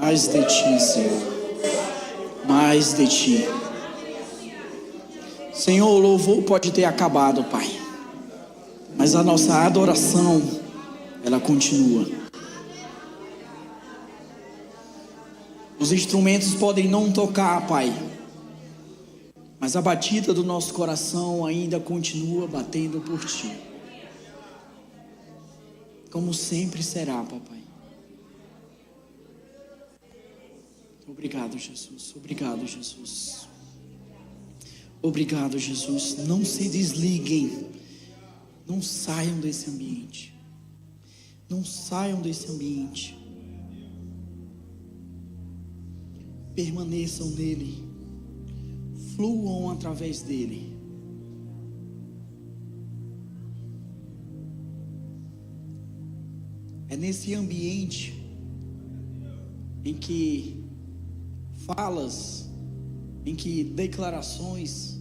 mais de Ti, Senhor. Mais de Ti. Senhor, o louvor pode ter acabado, Pai, mas a nossa adoração, ela continua. Os instrumentos podem não tocar, Pai, mas a batida do nosso coração ainda continua batendo por Ti, como sempre será, Papai. Obrigado, Jesus. Obrigado, Jesus. Obrigado, Jesus. Não se desliguem. Não saiam desse ambiente. Não saiam desse ambiente. Permaneçam nele. Fluam através dele. É nesse ambiente em que falas, em que declarações,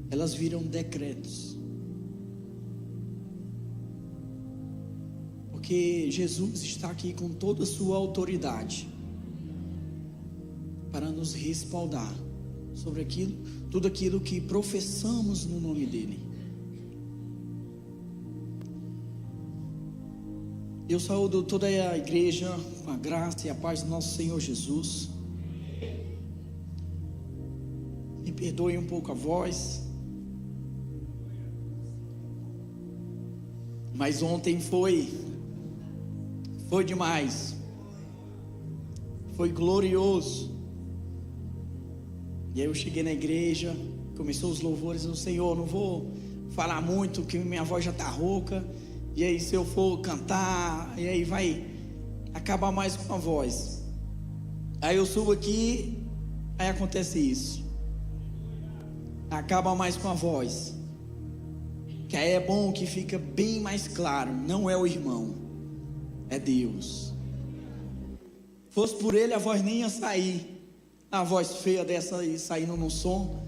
elas viram decretos. Porque Jesus está aqui com toda a sua autoridade para nos respaldar sobre tudo aquilo que professamos no nome dele. Eu saúdo toda a igreja com a graça e a paz do nosso Senhor Jesus. Me perdoe um pouco a voz, mas ontem foi demais, foi glorioso. E aí eu cheguei na igreja, começou os louvores, eu, Senhor, não vou falar muito, que minha voz já está rouca, e aí se eu for cantar, e aí vai acabar mais com a voz. Aí eu subo aqui, aí acontece isso, acaba mais com a voz, que aí é bom que fica bem mais claro, não é o irmão, é Deus. Fosse por ele, a voz nem ia sair, a voz feia dessa aí saindo no som,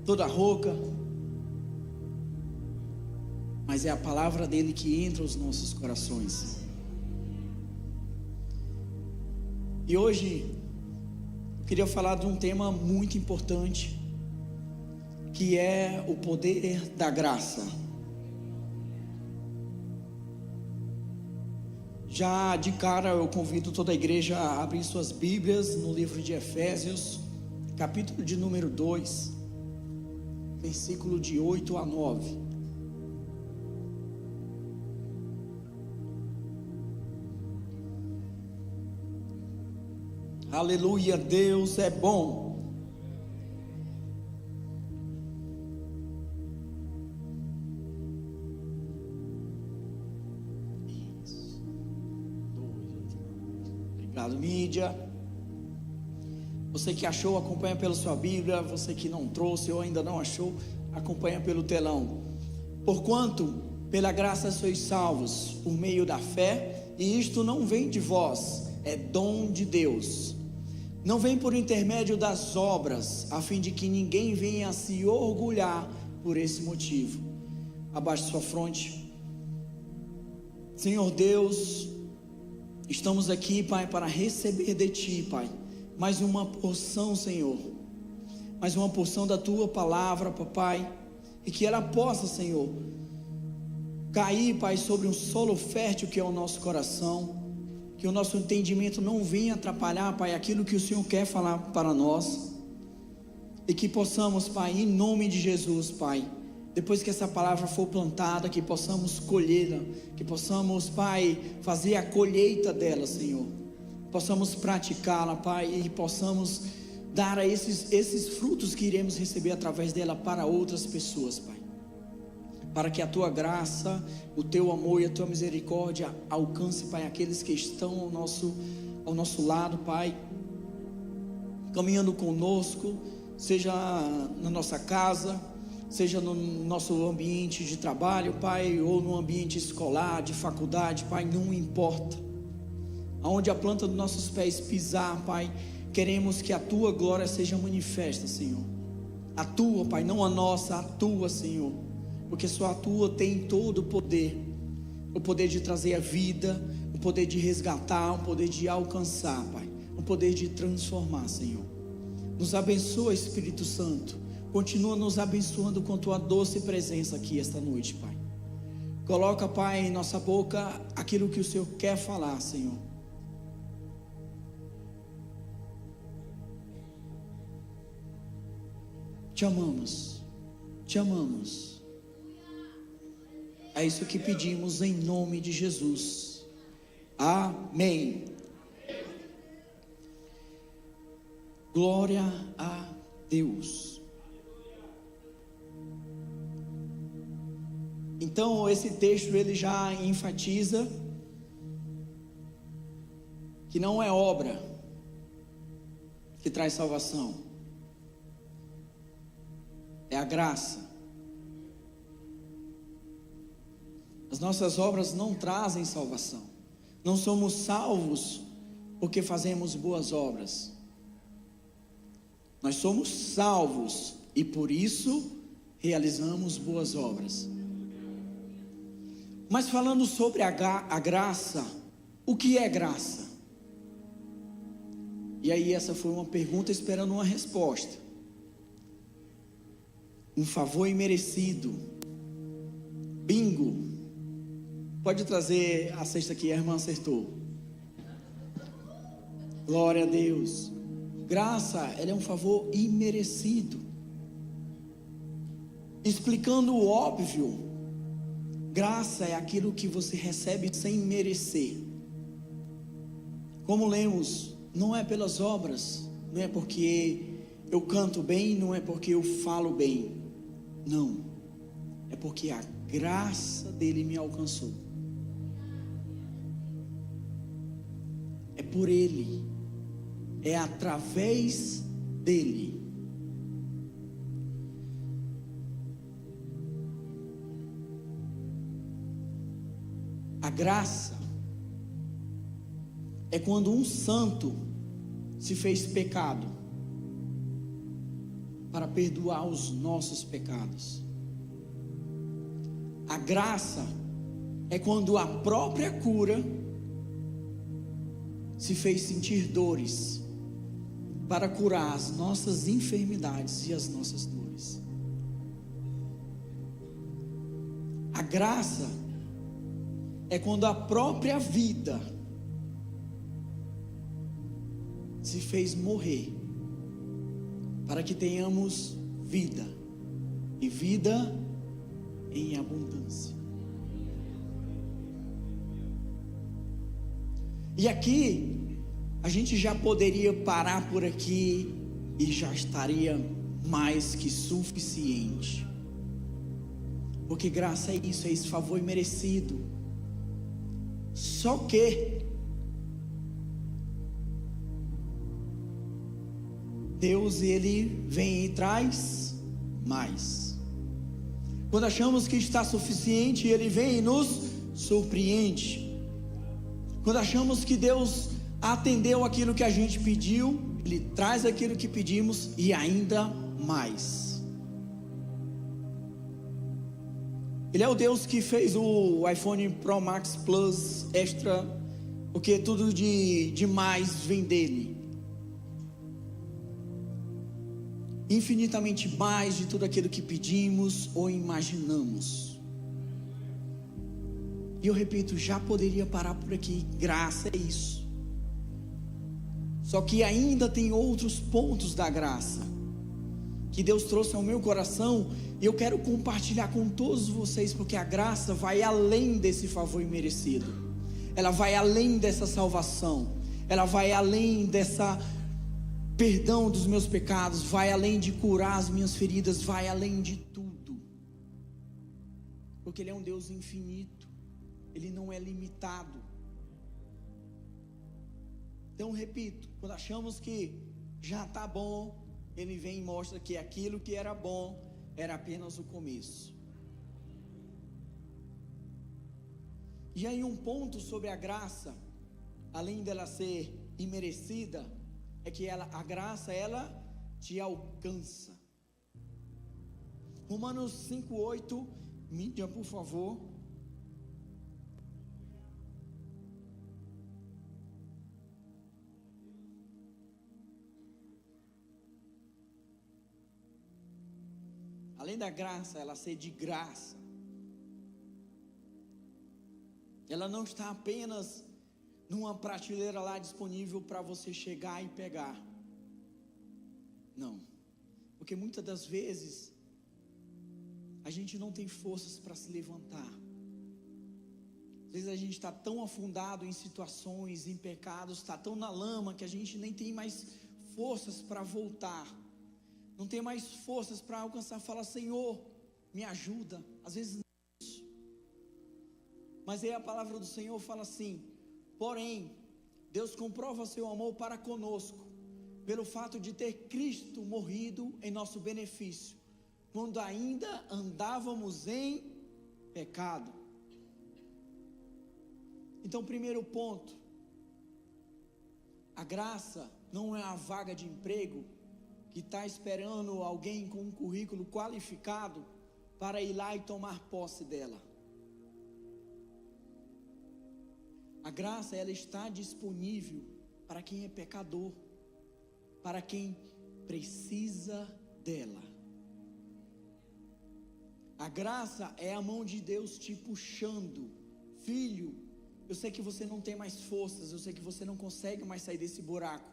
toda rouca, mas é a palavra dele que entra nos nossos corações. E hoje eu queria falar de um tema muito importante, que é o poder da graça. Já de cara eu convido toda a igreja a abrir suas Bíblias no livro de Efésios, capítulo de número 2, versículo de 8 a 9. Aleluia, Deus é bom. Obrigado, mídia. Você que achou, acompanha pela sua Bíblia. Você que não trouxe ou ainda não achou, acompanha pelo telão. Porquanto, pela graça sois salvos, por meio da fé, e isto não vem de vós, é dom de Deus. Não vem por intermédio das obras, a fim de que ninguém venha a se orgulhar por esse motivo. Abaixe sua fronte. Senhor Deus, estamos aqui, Pai, para receber de Ti, Pai, mais uma porção, Senhor, mais uma porção da Tua palavra, Papai, e que ela possa, Senhor, cair, Pai, sobre um solo fértil que é o nosso coração, que o nosso entendimento não venha atrapalhar, Pai, aquilo que o Senhor quer falar para nós, e que possamos, Pai, em nome de Jesus, Pai, depois que essa palavra for plantada, que possamos colhê-la, que possamos, Pai, fazer a colheita dela, Senhor, possamos praticá-la, Pai, e possamos dar a esses frutos que iremos receber através dela para outras pessoas, Pai, para que a Tua graça, o Teu amor e a Tua misericórdia alcance, Pai, aqueles que estão ao nosso lado, Pai, caminhando conosco, seja na nossa casa, seja no nosso ambiente de trabalho, Pai, ou no ambiente escolar, de faculdade, Pai, não importa, aonde a planta dos nossos pés pisar, Pai, queremos que a Tua glória seja manifesta, Senhor, a Tua, Pai, não a nossa, a Tua, Senhor, porque só a Tua tem todo o poder de trazer a vida, um poder de resgatar, um poder de alcançar, Pai, um poder de transformar, Senhor. Nos abençoa, Espírito Santo, continua nos abençoando com Tua doce presença aqui esta noite, Pai. Coloca, Pai, em nossa boca aquilo que o Senhor quer falar, Senhor. Te amamos, te amamos. É isso que pedimos em nome de Jesus. Amém. Glória a Deus. Então, esse texto ele já enfatiza que não é obra que traz salvação, é a graça. As nossas obras não trazem salvação. Não somos salvos porque fazemos boas obras. Nós somos salvos e por isso realizamos boas obras. Mas falando sobre a graça, o que é graça? E aí essa foi uma pergunta esperando uma resposta. Um favor imerecido. Bingo. Pode trazer a cesta aqui, a irmã acertou. Glória a Deus. Graça, ela é um favor imerecido. Explicando o óbvio, graça é aquilo que você recebe sem merecer. Como lemos, não é pelas obras, não é porque eu canto bem, não é porque eu falo bem. Não, é porque a graça dele me alcançou. É por ele, é através dele. A graça é quando um santo se fez pecado para perdoar os nossos pecados. A graça é quando a própria cura se fez sentir dores para curar as nossas enfermidades e as nossas dores. A graça é quando a própria vida se fez morrer para que tenhamos vida e vida em abundância. E aqui a gente já poderia parar por aqui e já estaria mais que suficiente. Porque graça é isso, é esse favor imerecido. Só que Deus, ele vem e traz mais. Quando achamos que está suficiente, ele vem e nos surpreende. Quando achamos que Deus atendeu aquilo que a gente pediu, ele traz aquilo que pedimos e ainda mais. Ele é o Deus que fez o iPhone Pro Max Plus Extra, porque tudo de mais vem dele. Infinitamente mais de tudo aquilo que pedimos ou imaginamos. E eu repito, já poderia parar por aqui. Graça é isso. Só que ainda tem outros pontos da graça que Deus trouxe ao meu coração, e eu quero compartilhar com todos vocês, porque a graça vai além desse favor imerecido. Ela vai além dessa salvação. Ela vai além dessa perdão dos meus pecados, vai além de curar as minhas feridas, vai além de tudo. Porque ele é um Deus infinito. Ele não é limitado. Então, repito, quando achamos que já está bom, ele vem e mostra que aquilo que era bom era apenas o começo. E aí um ponto sobre a graça, além dela ser imerecida, é que a graça, ela te alcança. Romanos 5:8, mídia, por favor. além da graça, ela ser de graça, ela não está apenas numa prateleira lá disponível para você chegar e pegar. Não, porque muitas das vezes a gente não tem forças para se levantar. Às vezes a gente está tão afundado em situações, em pecados, está tão na lama que a gente nem tem mais forças para voltar, não tem mais forças para alcançar. Fala: Senhor, me ajuda. Às vezes não é isso, mas aí a palavra do Senhor fala assim: porém, Deus comprova seu amor para conosco, pelo fato de ter Cristo morrido em nosso benefício, quando ainda andávamos em pecado. Então, primeiro ponto, a graça não é a vaga de emprego que está esperando alguém com um currículo qualificado para ir lá e tomar posse dela. A graça, ela está disponível para quem é pecador, para quem precisa dela. A graça é a mão de Deus te puxando: filho, eu sei que você não tem mais forças, eu sei que você não consegue mais sair desse buraco,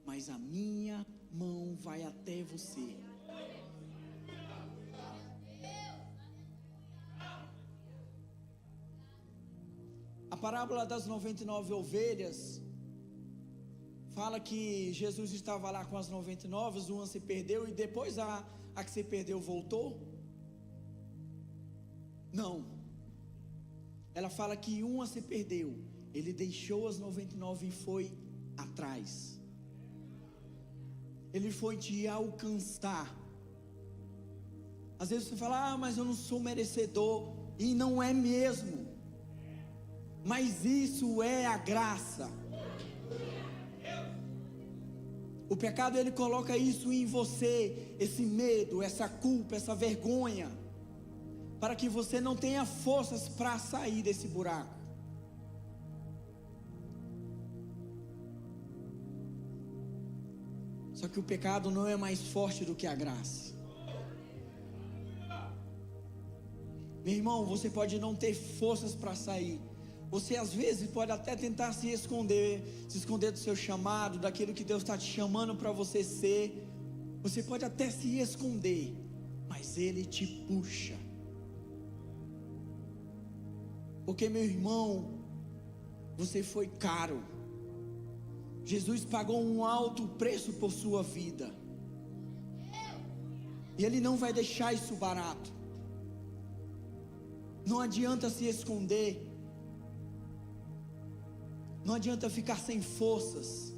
mas a minha mão vai até você. A parábola das 99 ovelhas fala que Jesus estava lá com as 99, uma se perdeu e depois a que se perdeu voltou? Não. Ela fala que uma se perdeu, ele deixou as 99 e foi atrás. Ele foi te alcançar. Às vezes você fala: ah, mas eu não sou merecedor. E não é mesmo. Mas isso é a graça. O pecado, ele coloca isso em você, esse medo, essa culpa, essa vergonha, para que você não tenha forças para sair desse buraco. Só que o pecado não é mais forte do que a graça. Meu irmão, você pode não ter forças para sair. Você às vezes pode até tentar se esconder do seu chamado, daquilo que Deus está te chamando para você ser. Você pode até se esconder, mas Ele te puxa. Porque, meu irmão, você foi caro. Jesus pagou um alto preço por sua vida, e Ele não vai deixar isso barato. Não adianta se esconder, não adianta ficar sem forças.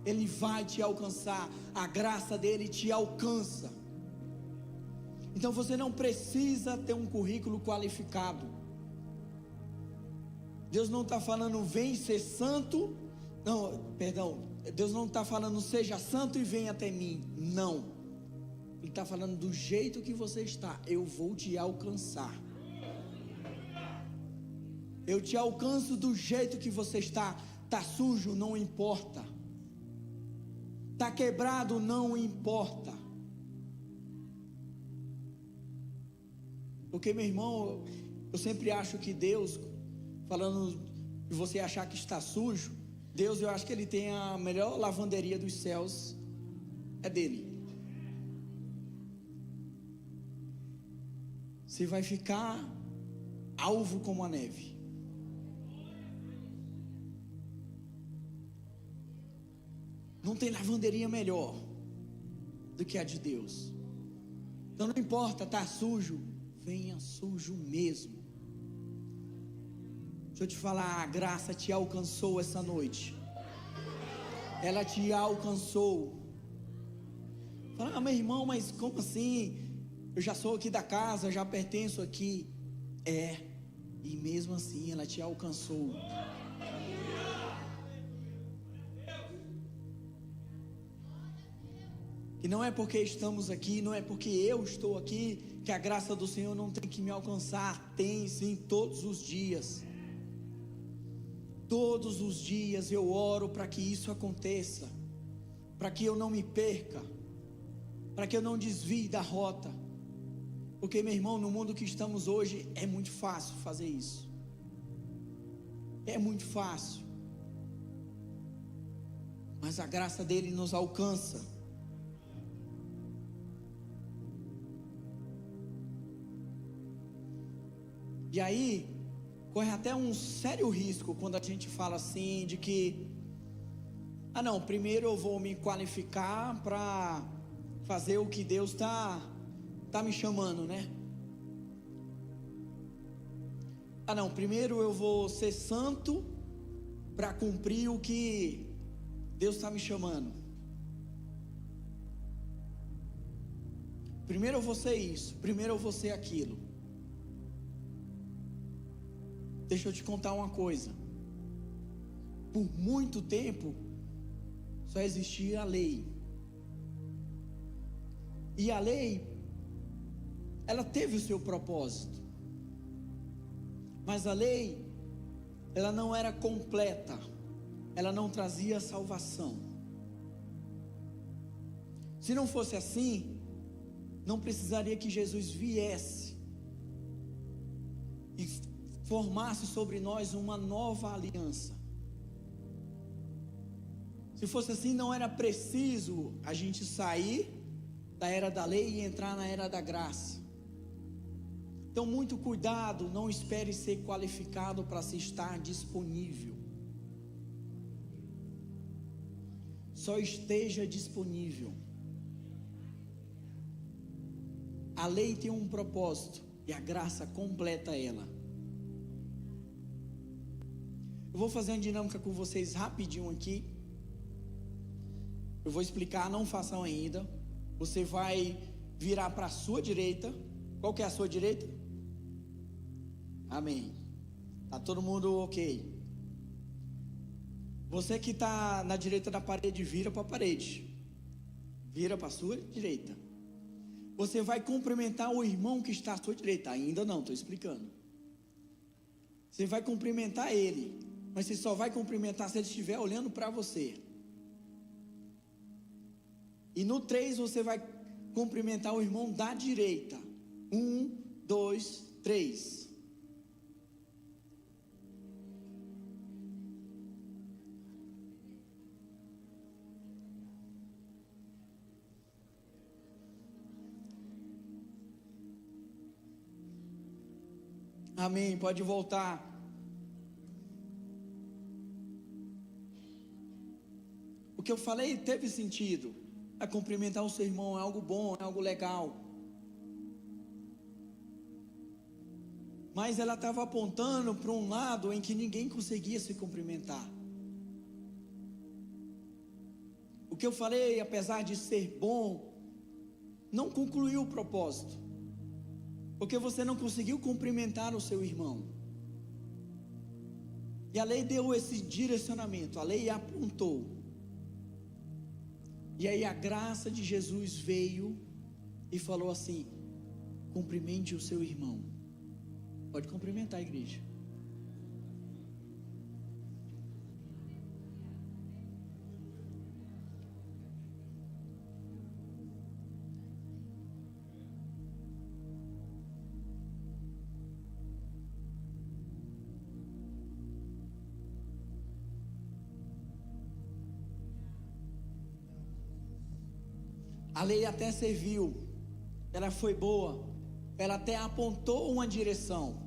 Ele vai te alcançar, a graça dele te alcança. Então você não precisa ter um currículo qualificado. Deus não está falando vem ser santo, não, perdão, Deus não está falando seja santo e venha até mim, não. Ele está falando do jeito que você está, eu vou te alcançar. Eu te alcanço do jeito que você está. Está sujo, não importa. Está quebrado, não importa. Porque, meu irmão, eu sempre acho que Deus, falando de você achar que está sujo, Deus, eu acho que Ele tem a melhor lavanderia dos céus, é dele. Você vai ficar alvo como a neve. Não tem lavanderia melhor do que a de Deus. Então não importa, está sujo, venha sujo mesmo. Deixa eu te falar, a graça te alcançou essa noite. Ela te alcançou. Fala: ah, meu irmão, mas como assim? Eu já sou aqui da casa, já pertenço aqui. E mesmo assim ela te alcançou. E não é porque estamos aqui, não é porque eu estou aqui, que a graça do Senhor não tem que me alcançar. Tem sim, todos os dias. Todos os dias eu oro para que isso aconteça, para que eu não me perca, para que eu não desvie da rota. Porque, meu irmão, no mundo que estamos hoje, é muito fácil fazer isso. É muito fácil. Mas a graça dele nos alcança. E aí, corre até um sério risco quando a gente fala assim, de que, não, primeiro eu vou me qualificar para fazer o que Deus está me chamando, né? Não, primeiro eu vou ser santo para cumprir o que Deus está me chamando. Primeiro eu vou ser isso, primeiro eu vou ser aquilo. Deixa eu te contar uma coisa. Por muito tempo só existia a lei. E a lei, ela teve o seu propósito. Mas a lei, ela não era completa. Ela não trazia salvação. Se não fosse assim, não precisaria que Jesus viesse e formasse sobre nós uma nova aliança. Se fosse assim, não era preciso a gente sair da era da lei e entrar na era da graça. Então, muito cuidado, não espere ser qualificado para se estar disponível. Só esteja disponível. A lei tem um propósito e a graça completa ela. Eu vou fazer uma dinâmica com vocês rapidinho aqui. Eu vou explicar, não façam ainda. Você vai virar para a sua direita. Qual que é a sua direita? Amém. Tá todo mundo ok? Você que está na direita da parede, vira para a parede. Vira para a sua direita. Você vai cumprimentar o irmão que está à sua direita. Ainda não, estou explicando. Você vai cumprimentar ele, mas você só vai cumprimentar se ele estiver olhando para você. E no 3 você vai cumprimentar o irmão da direita. 1, 2, 3. Amém, pode voltar. O que eu falei teve sentido. Cumprimentar o seu irmão é algo bom, é algo legal. Mas ela estava apontando para um lado em que ninguém conseguia se cumprimentar. O que eu falei, apesar de ser bom, não concluiu o propósito. Porque você não conseguiu cumprimentar o seu irmão. E a lei deu esse direcionamento, a lei apontou. E aí a graça de Jesus veio e falou assim: cumprimente o seu irmão. Pode cumprimentar a igreja. A lei até serviu, ela foi boa, ela até apontou uma direção.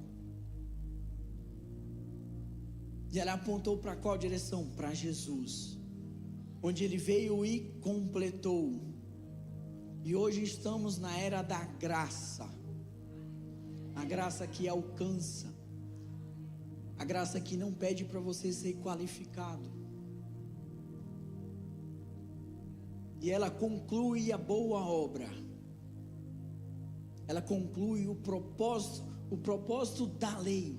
E ela apontou para qual direção? Para Jesus, onde ele veio e completou. E hoje estamos na era da graça, a graça que alcança, a graça que não pede para você ser qualificado. E ela conclui a boa obra. Ela conclui o propósito da lei.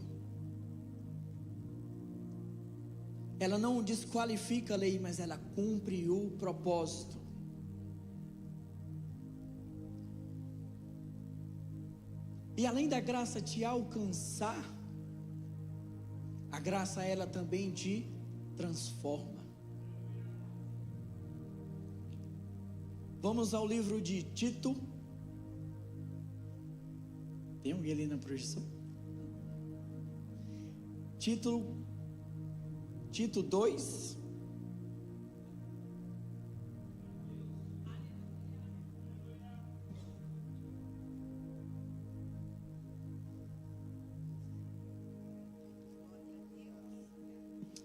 Ela não desqualifica a lei, mas ela cumpre o propósito. E além da graça te alcançar, a graça ela também te transforma. Vamos ao livro de Tito, Tem alguém ali na projeção? Tito 2.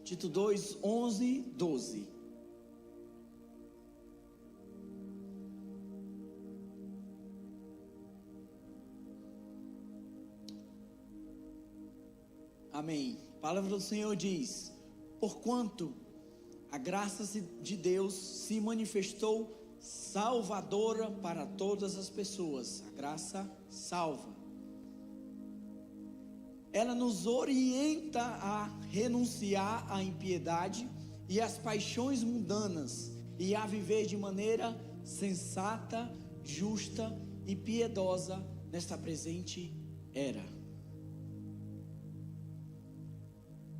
Tito 2, 11, 12. Amém. A palavra do Senhor diz: porquanto a graça de Deus se manifestou salvadora para todas as pessoas. A graça salva. Ela nos orienta a renunciar à impiedade e às paixões mundanas e a viver de maneira sensata, justa e piedosa nesta presente era.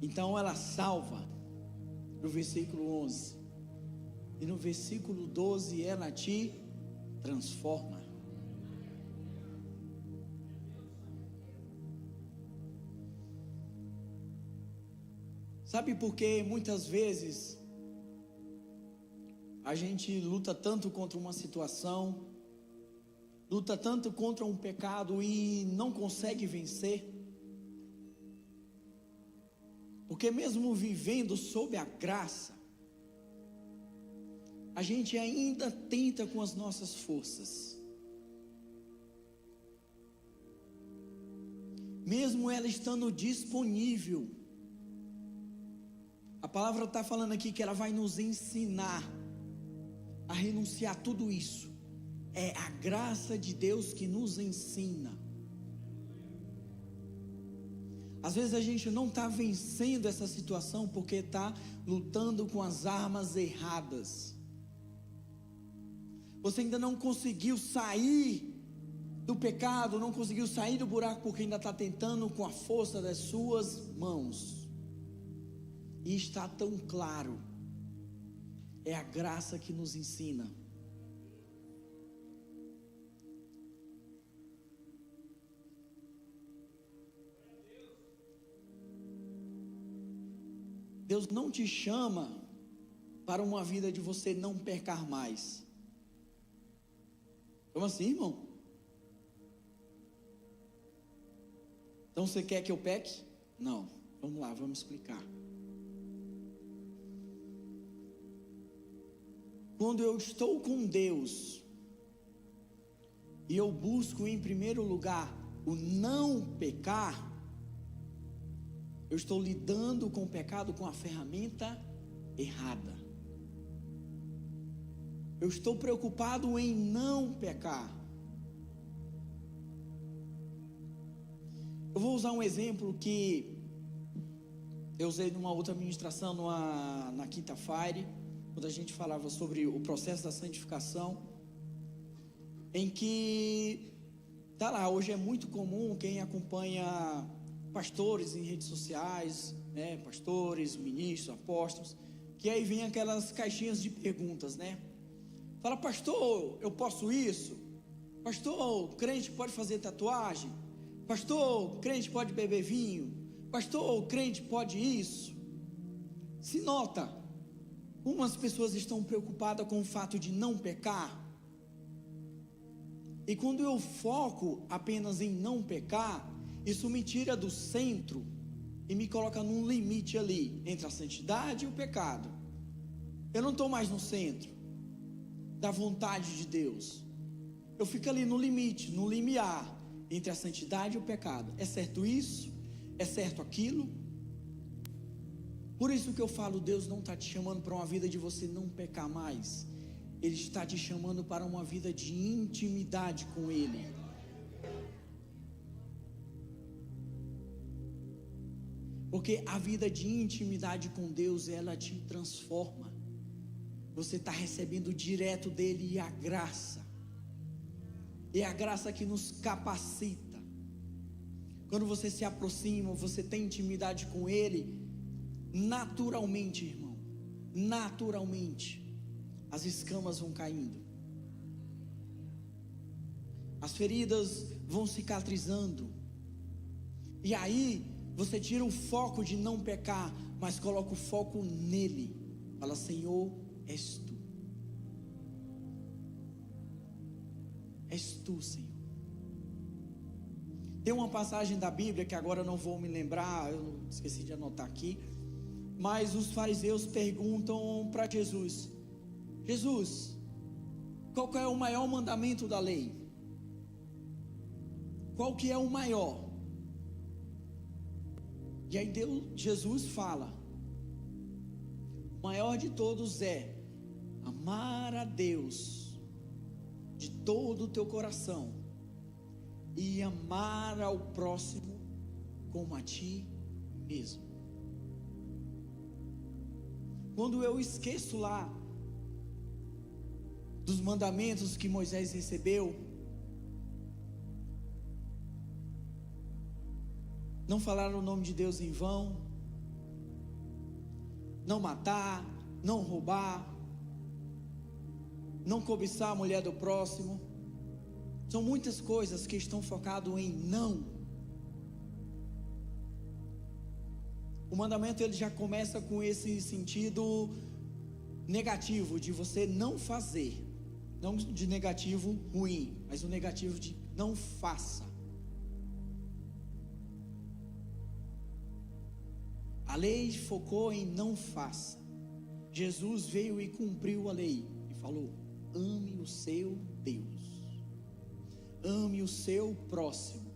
Então ela salva, no versículo 11, e no versículo 12 ela te transforma. Sabe por que muitas vezes a gente luta tanto contra uma situação, luta tanto contra um pecado e não consegue vencer? Porque mesmo vivendo sob a graça, a gente ainda tenta com as nossas forças. Mesmo ela estando disponível, a palavra está falando aqui que ela vai nos ensinar a renunciar a tudo isso. É a graça de Deus que nos ensina. Às vezes a gente não está vencendo essa situação porque está lutando com as armas erradas. Você ainda não conseguiu sair do pecado, não conseguiu sair do buraco porque ainda está tentando com a força das suas mãos. E está tão claro, é a graça que nos ensina. Deus não te chama para uma vida de você não pecar mais. Como assim, irmão? Então você quer que eu peque? Não, vamos lá, vamos explicar. Quando eu estou com Deus e eu busco em primeiro lugar o não pecar, eu estou lidando com o pecado com a ferramenta errada. Eu estou preocupado em não pecar. Eu vou usar um exemplo que eu usei numa outra ministração na quinta-feira, quando a gente falava sobre o processo da santificação, em que, tá lá, hoje é muito comum quem acompanha pastores em redes sociais, né, pastores, ministros, apóstolos, que aí vem aquelas caixinhas de perguntas, né? Fala, pastor, eu posso isso? Pastor, crente pode fazer tatuagem? Pastor, crente pode beber vinho? Pastor, crente pode isso? Se nota, umas pessoas estão preocupadas com o fato de não pecar, e quando eu foco apenas em não pecar, isso me tira do centro e me coloca num limite ali, entre a santidade e o pecado. Eu não estou mais no centro da vontade de Deus, eu fico ali no limite, no limiar, entre a santidade e o pecado. É certo isso? É certo aquilo? Por isso que eu falo, Deus não está te chamando para uma vida de você não pecar mais. Ele está te chamando para uma vida de intimidade com Ele. Porque a vida de intimidade com Deus, ela te transforma. Você está recebendo direto dele a graça. É a graça que nos capacita. Quando você se aproxima, você tem intimidade com Ele, naturalmente, irmão, naturalmente, as escamas vão caindo. as feridas vão cicatrizando, e aí você tira o foco de não pecar, mas coloca o foco nele. Fala: Senhor, és tu. És tu, Senhor. Tem uma passagem da Bíblia que agora eu não vou me lembrar, eu esqueci de anotar aqui, mas os fariseus perguntam para Jesus: Jesus, qual que é o maior mandamento da lei? Qual que é o maior? E aí Jesus fala: o maior de todos é amar a Deus de todo o teu coração e amar ao próximo como a ti mesmo. Quando eu esqueço lá dos mandamentos que Moisés recebeu, não falar o nome de Deus em vão, não matar, não roubar, não cobiçar a mulher do próximo, são muitas coisas que estão focadas em não. O mandamento ele já começa com esse sentido negativo de você não fazer, não de negativo ruim, mas o negativo de não faça. A lei focou em não faça. Jesus veio e cumpriu a lei e falou: ame o seu Deus, ame o seu próximo.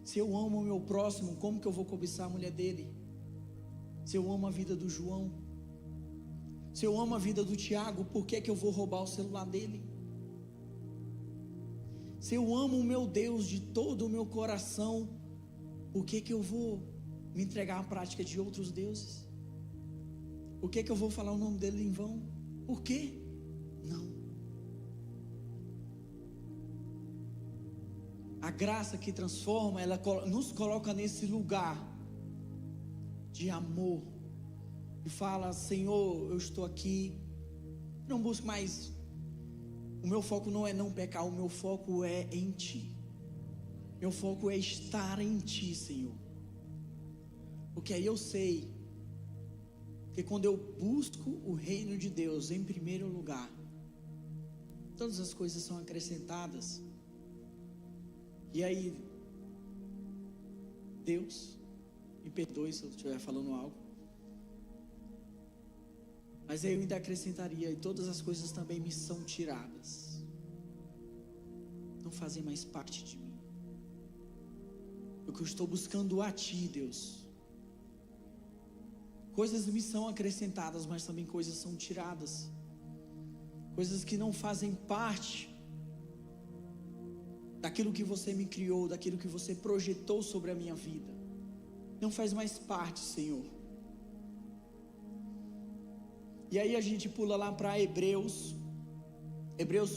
Se eu amo o meu próximo, como que eu vou cobiçar a mulher dele? Se eu amo a vida do João, se eu amo a vida do Tiago, por que que eu vou roubar o celular dele? Se eu amo o meu Deus de todo o meu coração, por que que eu vou me entregar à prática de outros deuses? Por que que eu vou falar o nome dele em vão? Por quê? Não. A graça que transforma, ela nos coloca nesse lugar de amor, e fala: Senhor, eu estou aqui, não busco mais, o meu foco não é não pecar, o meu foco é em Ti, meu foco é estar em Ti, Senhor, porque aí eu sei, que quando eu busco o reino de Deus em primeiro lugar, todas as coisas são acrescentadas. E aí, Deus, me perdoe se eu estiver falando algo, mas eu ainda acrescentaria: e todas as coisas também me são tiradas, não fazem mais parte de mim, porque eu estou buscando a Ti, Deus. Coisas me são acrescentadas, mas também coisas são tiradas, coisas que não fazem parte daquilo que você me criou, daquilo que você projetou sobre a minha vida, não faz mais parte, Senhor. E aí a gente pula lá para Hebreus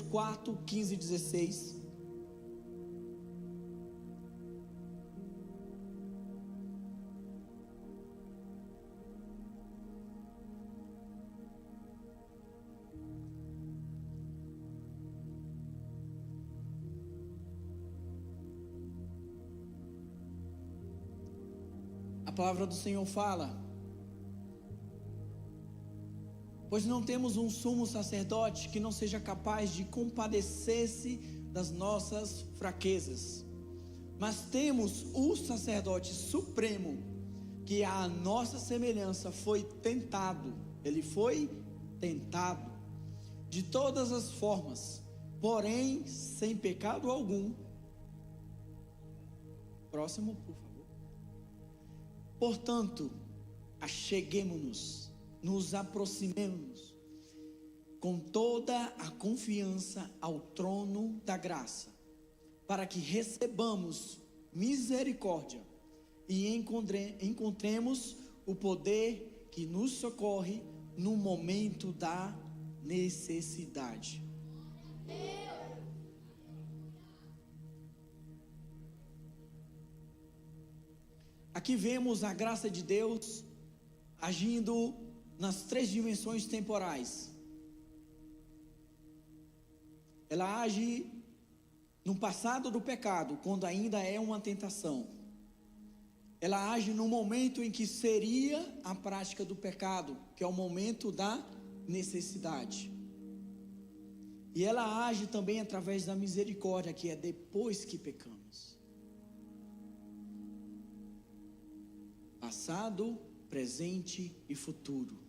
4, 15 e 16. A palavra do Senhor fala: pois não temos um sumo sacerdote que não seja capaz de compadecer-se das nossas fraquezas, mas temos o sacerdote supremo, que à nossa semelhança foi tentado. Ele foi tentado de todas as formas, porém sem pecado algum. Próximo, por favor. Portanto, acheguemo-nos, nos aproximemos com toda a confiança ao trono da graça, para que recebamos misericórdia e encontremos o poder que nos socorre no momento da necessidade. Aqui vemos a graça de Deus agindo nas 3 dimensões temporais. Ela age no passado do pecado, quando ainda é uma tentação. Ela age no momento em que seria a prática do pecado, que é o momento da necessidade. E ela age também através da misericórdia, que é depois que pecamos. Passado, presente e futuro.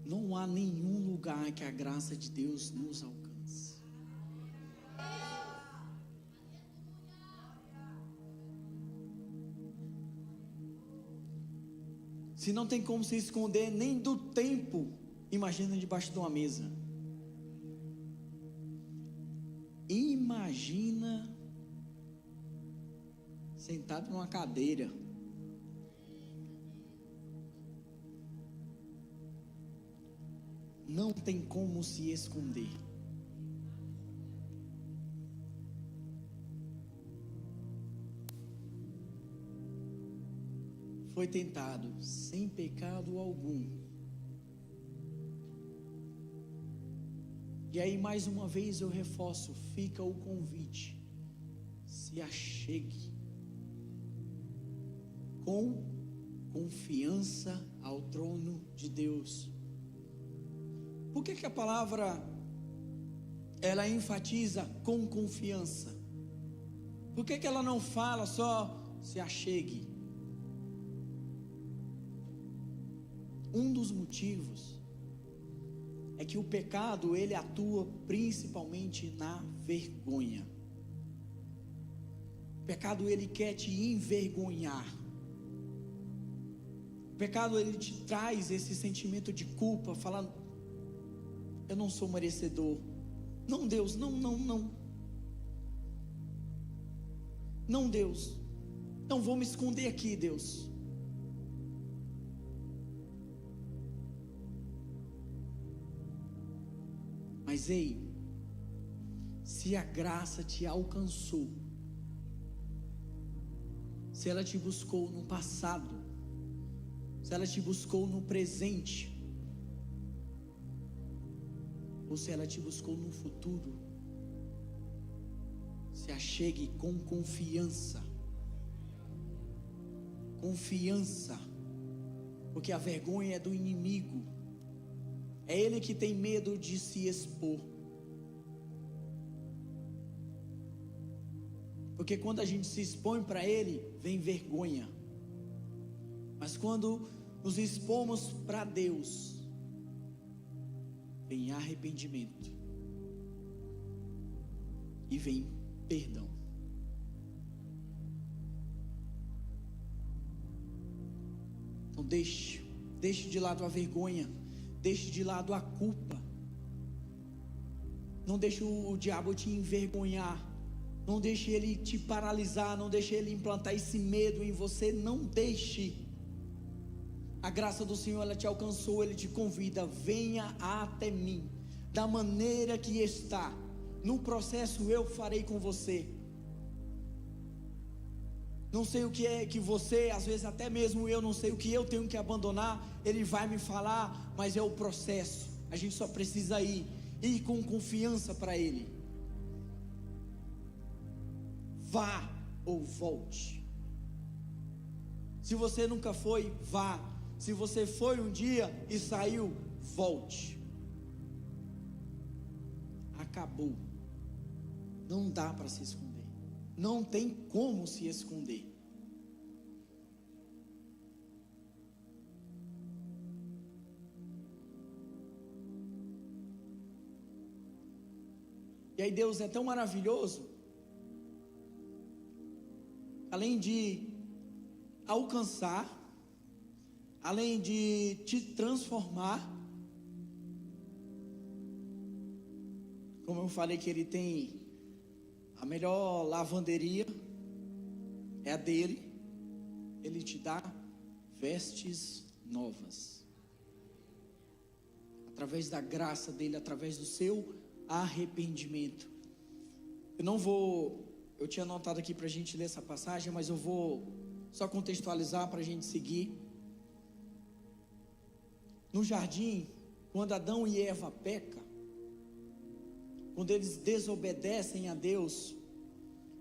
Não há nenhum lugar que a graça de Deus nos alcance. Se não tem como se esconder nem do tempo, imagina debaixo de uma mesa. Imagina sentado numa cadeira. Não tem como se esconder. Foi tentado sem pecado algum. E aí mais uma vez eu reforço, fica o convite. Se achegue com confiança ao trono de Deus. Por que a palavra ela enfatiza com confiança? Por que ela não fala só se achegue? Um dos motivos é que o pecado ele atua principalmente na vergonha. O pecado ele quer te envergonhar. O pecado ele te traz esse sentimento de culpa, falando: eu não sou merecedor. Não, Deus, não. Não, Deus. Não vou me esconder aqui, Deus. Mas ei, se a graça te alcançou, se ela te buscou no passado, se ela te buscou no presente, ou se ela te buscou no futuro, se achegue com confiança. Confiança, porque a vergonha é do inimigo. É ele que tem medo de se expor. Porque quando a gente se expõe para ele, vem vergonha. Mas quando nos expomos para Deus, vem arrependimento. E vem perdão. Então deixe de lado a vergonha. Deixe de lado a culpa. Não deixe o diabo te envergonhar. Não deixe ele te paralisar. Não deixe ele implantar esse medo em você. Não deixe. A graça do Senhor ela te alcançou. Ele te convida: venha até mim, da maneira que está. No processo eu farei com você. Não sei o que é que você, às vezes até mesmo eu não sei o que eu tenho que abandonar. Ele vai me falar, mas é o processo. A gente só precisa ir com confiança para Ele. Vá ou volte. Se você nunca foi, vá. Se você foi um dia e saiu, volte. Acabou. Não dá para se esconder. Não tem como se esconder. E aí Deus é tão maravilhoso, além de alcançar, além de te transformar, como eu falei que Ele tem a melhor lavanderia, é a dele. Ele te dá vestes novas, através da graça dele, através do seu arrependimento. Eu tinha anotado aqui para a gente ler essa passagem, mas eu vou só contextualizar para a gente seguir. No jardim, quando Adão e Eva pecam, quando eles desobedecem a Deus,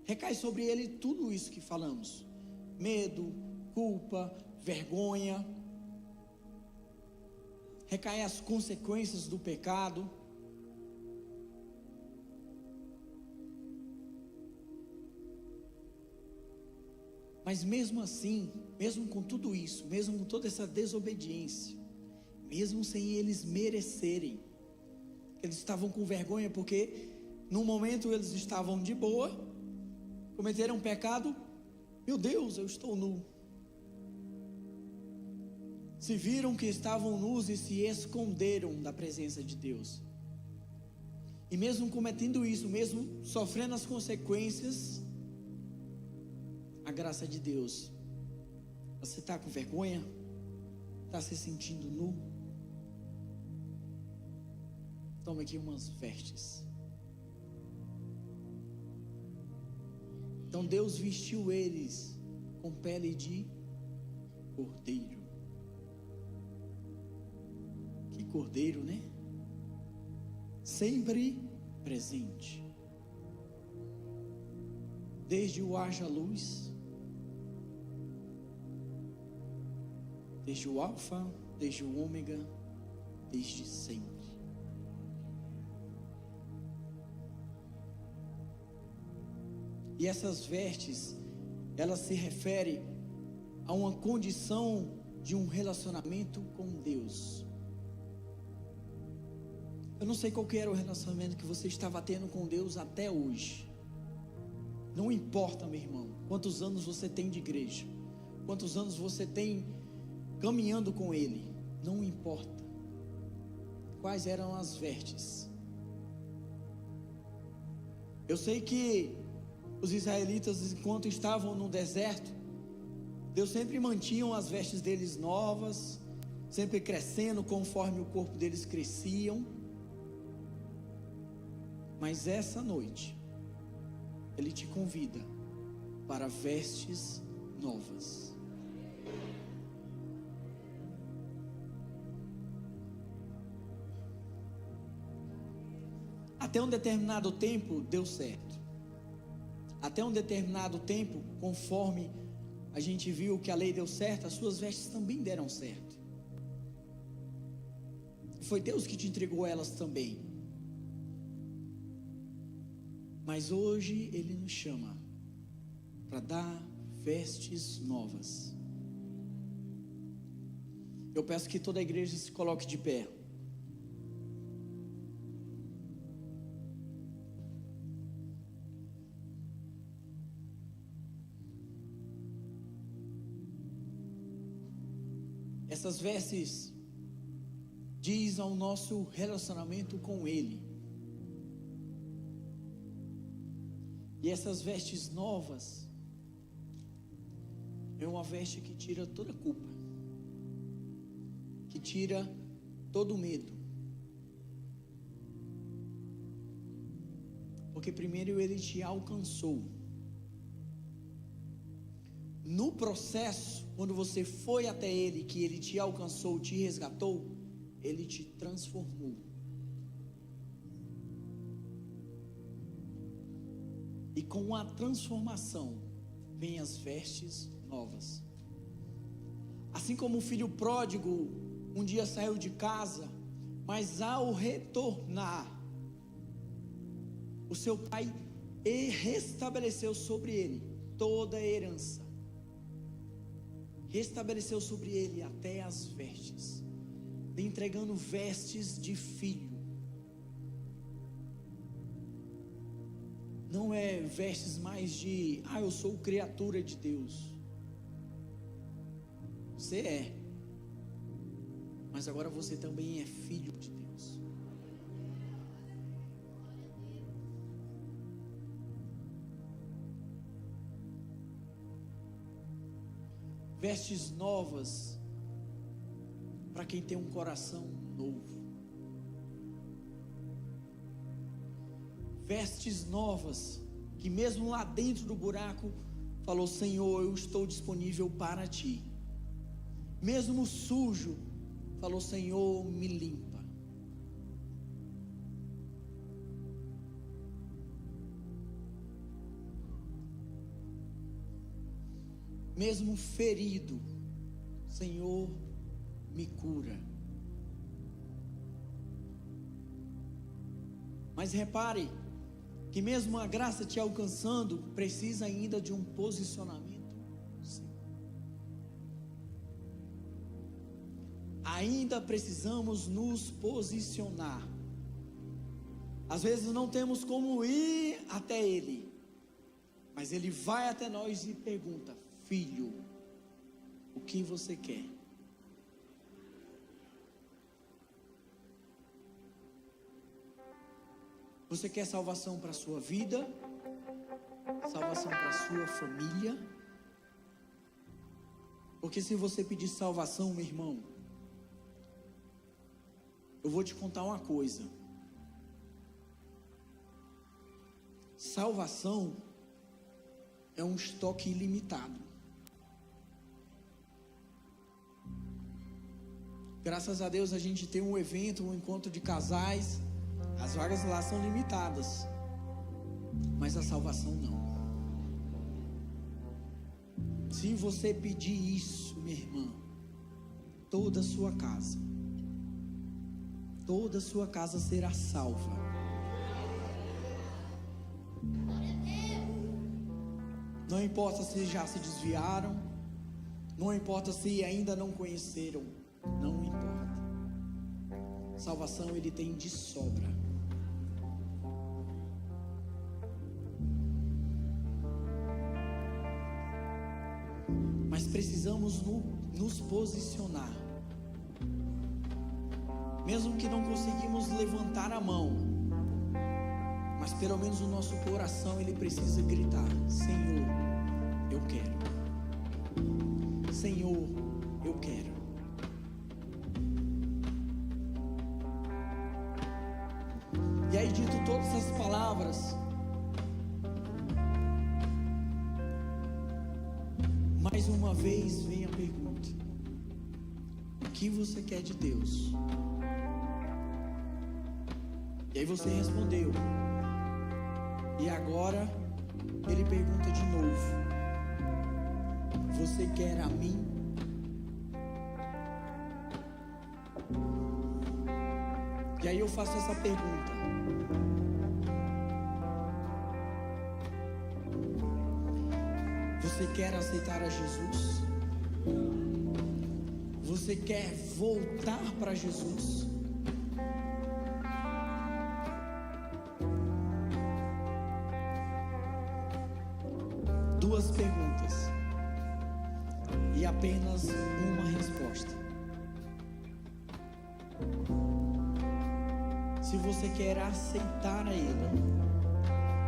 recai sobre ele tudo isso que falamos: medo, culpa, vergonha, recai as consequências do pecado. Mas mesmo assim, mesmo com tudo isso, mesmo com toda essa desobediência, mesmo sem eles merecerem, eles estavam com vergonha porque no momento eles estavam de boa, cometeram um pecado, meu Deus, eu estou nu. Se viram que estavam nus e se esconderam da presença de Deus. E mesmo cometendo isso, mesmo sofrendo as consequências, a graça de Deus. Você está com vergonha? Está se sentindo nu? Toma aqui umas vestes. Então Deus vestiu eles com pele de cordeiro. Que cordeiro, né? Sempre presente. Desde o haja luz, desde o alfa, desde o ômega, desde sempre. E essas vestes, elas se referem a uma condição de um relacionamento com Deus. Eu não sei qual que era o relacionamento que você estava tendo com Deus até hoje. Não importa, meu irmão, quantos anos você tem de igreja, quantos anos você tem caminhando com Ele, não importa quais eram as vestes. Eu sei que os israelitas, enquanto estavam no deserto, Deus sempre mantinha as vestes deles novas, sempre crescendo conforme o corpo deles cresciam. Mas essa noite, Ele te convida para vestes novas. Até um determinado tempo deu certo. Até um determinado tempo, conforme a gente viu que a lei deu certo, as suas vestes também deram certo. Foi Deus que te entregou elas também. Mas hoje Ele nos chama para dar vestes novas. Eu peço que toda a igreja se coloque de pé. Essas vestes diz ao nosso relacionamento com Ele. E essas vestes novas é uma veste que tira toda a culpa, que tira todo o medo. Porque primeiro Ele te alcançou. No processo, quando você foi até Ele, que Ele te alcançou, te resgatou, Ele te transformou. E com a transformação, vem as vestes novas. Assim como o filho pródigo, um dia saiu de casa, mas ao retornar, o seu pai restabeleceu sobre ele toda a herança. Restabeleceu sobre ele até as vestes, lhe entregando vestes de filho. Não é vestes mais de, eu sou criatura de Deus. Você é, mas agora você também é filho de Deus. Vestes novas para quem tem um coração novo. Vestes novas que mesmo lá dentro do buraco falou: Senhor, eu estou disponível para ti. Mesmo sujo, falou: Senhor, me limpa. mesmo ferido, Senhor, me cura. Mas repare que mesmo a graça te alcançando, precisa ainda de um posicionamento. Ainda precisamos nos posicionar. Às vezes não temos como ir até Ele, mas Ele vai até nós e pergunta: filho, o que você quer? Você quer salvação para a sua vida? Salvação para a sua família? Porque se você pedir salvação, meu irmão, eu vou te contar uma coisa. Salvação é um estoque ilimitado. Graças a Deus a gente tem um evento, um encontro de casais. As vagas lá são limitadas, mas a salvação não. Se você pedir isso, minha irmã, toda a sua casa será salva. Não importa se já se desviaram, não importa se ainda não conheceram, não importa. Salvação Ele tem de sobra. Mas precisamos nos posicionar. Mesmo que não conseguimos levantar a mão, mas pelo menos o nosso coração ele precisa gritar: Senhor, eu quero. Senhor, eu quero. E aí, dito todas essas palavras, mais uma vez vem a pergunta: o que você quer de Deus? E aí você respondeu. E agora Ele pergunta de novo: você quer a mim? E aí eu faço essa pergunta: você quer aceitar a Jesus? Você quer voltar para Jesus? Duas perguntas e apenas uma resposta. Se você quer aceitar a Ele,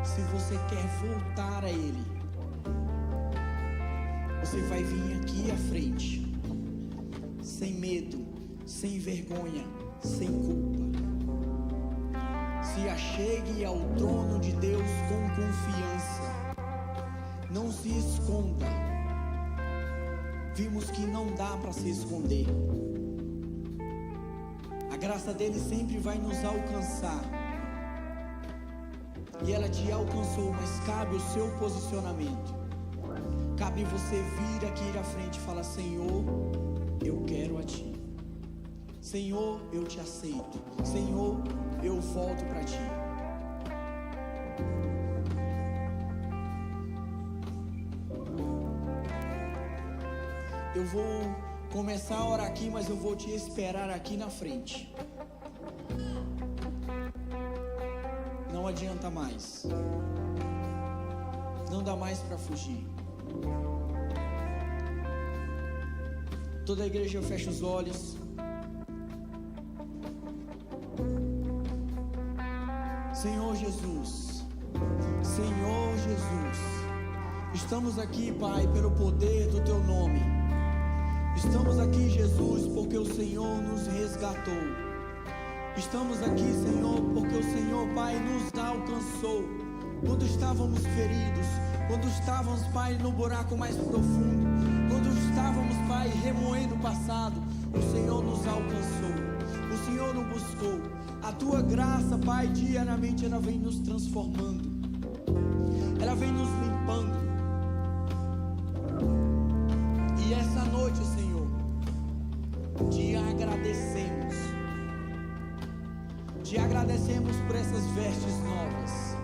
se você quer voltar a Ele, você vai vir aqui à frente, sem medo, sem vergonha, sem culpa. Se achegue ao trono de Deus com confiança. Não se esconda. Vimos que não dá para se esconder. A graça dele sempre vai nos alcançar. E ela te alcançou, mas cabe o seu posicionamento. Cabe você vir aqui à frente e falar: Senhor, eu quero a Ti. Senhor, eu te aceito. Senhor, eu volto para Ti. Eu vou começar a orar aqui, mas eu vou te esperar aqui na frente. Não adianta mais. Não dá mais para fugir. Toda a igreja fecha os olhos. Senhor Jesus, Senhor Jesus, estamos aqui, Pai, pelo poder do Teu nome. Estamos aqui, Jesus, porque o Senhor nos resgatou. Estamos aqui, Senhor, porque o Senhor, Pai, nos alcançou. Quando estávamos feridos, quando estávamos, Pai, no buraco mais profundo, quando estávamos, Pai, remoendo o passado, o Senhor nos alcançou. O Senhor nos buscou. A Tua graça, Pai, diariamente ela vem nos transformando. Ela vem nos limpando. agradecemos por essas vestes novas.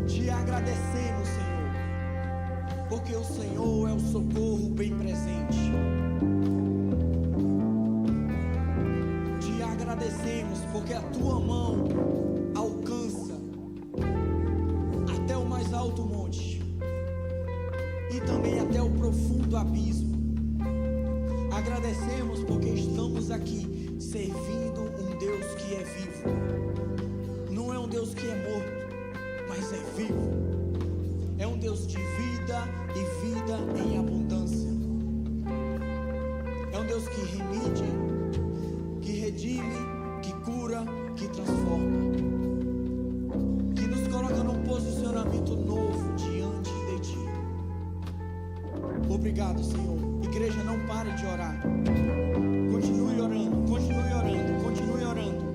Te agradecemos, Senhor, porque o Senhor é o socorro bem presente. Te agradecemos porque a tua mão alcança até o mais alto monte e também até o profundo abismo. Agradecemos porque estamos aqui servindo um Deus que é vivo. Não é um Deus que é morto, mas é vivo. É um Deus de vida e vida em abundância. É um Deus que remide, que redime, que cura, que transforma, que nos coloca num posicionamento novo diante de Ti. Obrigado, Senhor. Igreja, não pare de orar. Continue orando, continue orando, continue orando.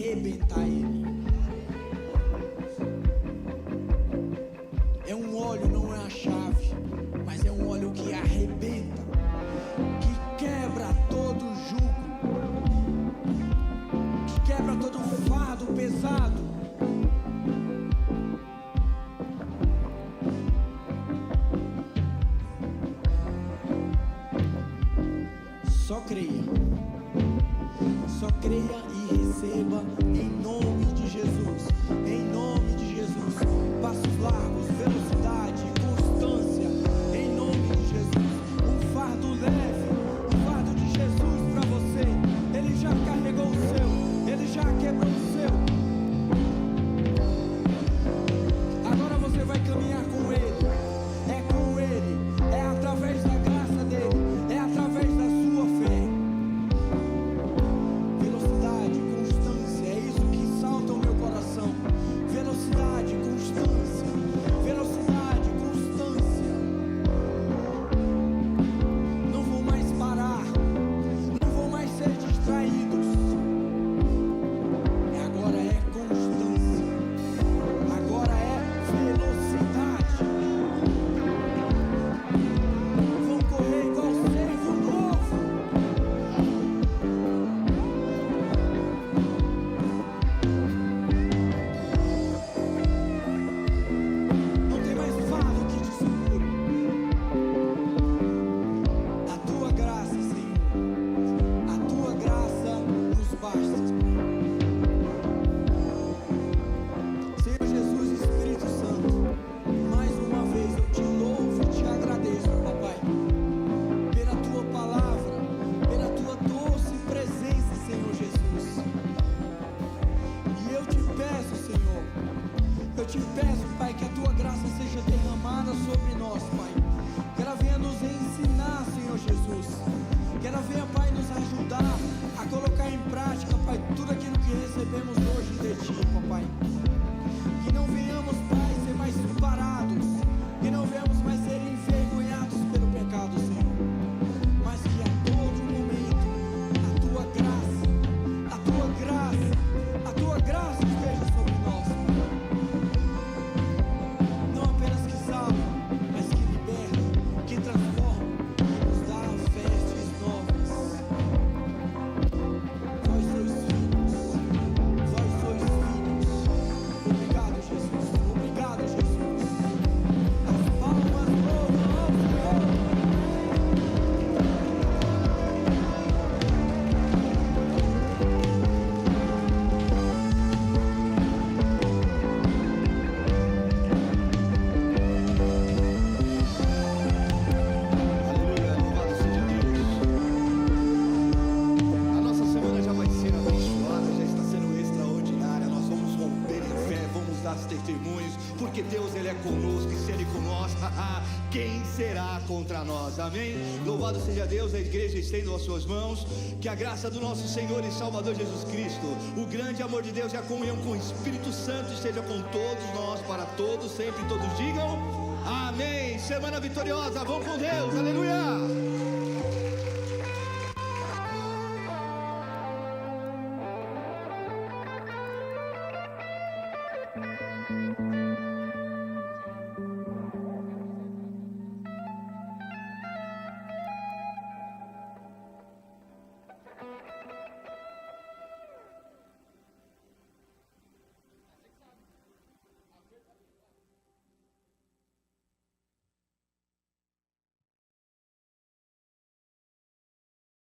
arrebentar ele. É um óleo, não é a chave, mas é um óleo que arrebenta, que quebra todo jugo, que quebra todo fardo pesado. Só creia e receba em nome de Jesus, em nome de Jesus. Passos largos, velocidade, constância, em nome de Jesus. Um fardo leve, um fardo de Jesus para você. Ele já carregou o seu, ele já quebrou o seu. Agora você vai caminhar com ele, é através da graça dele, é através da sua fé. Velocidade, constância, é isso que salta o meu coração. Velocidade, constância, velocidade, constância. Não vou mais parar, não vou mais ser distraídos. Agora é constância, agora é velocidade. Vão correr igual servo novo. Não tem mais fardo que te segure. A tua graça, Senhor, a tua graça nos basta. Senhor Jesus, Espírito Santo, mais uma vez eu te louvo e te agradeço, papai, pela tua palavra, pela tua doce presença, Senhor Jesus. E eu te peço, Senhor, eu te peço, Pai, que a tua graça seja derramada sobre nós, Pai. Que ela venha nos ensinar, Senhor Jesus. Que ela venha, Pai, nos ajudar a colocar em prática, Pai, tudo aquilo que recebemos hoje de ti, papai. Que não venhamos, Pai, ser mais parados, que não venhamos mais ser envergonhados pelo pecado, Senhor, mas que a todo momento a tua graça esteja sobre nós, Pai. Não apenas que salva, mas que liberta, que transforma, que nos dá vestes novas. Vós sois filhos, vós sois filhos. Obrigado, Jesus, obrigado, Jesus. As palmas louvam ao Senhor. Aleluia, louvado seja Deus. A nossa semana já vai ser abençoada, já está sendo extraordinária. Nós vamos romper em fé, vamos dar testemunhos, porque Deus, Ele é conosco, e se Ele com nós, quem será contra nós? Amém? Louvado seja Deus. A igreja estenda as suas mãos. Que a graça do nosso Senhor e Salvador Jesus Cristo, o grande amor de Deus e a comunhão com o Espírito Santo esteja com todos nós, para todos, sempre, todos digam amém. Semana vitoriosa, vamos com Deus, aleluia.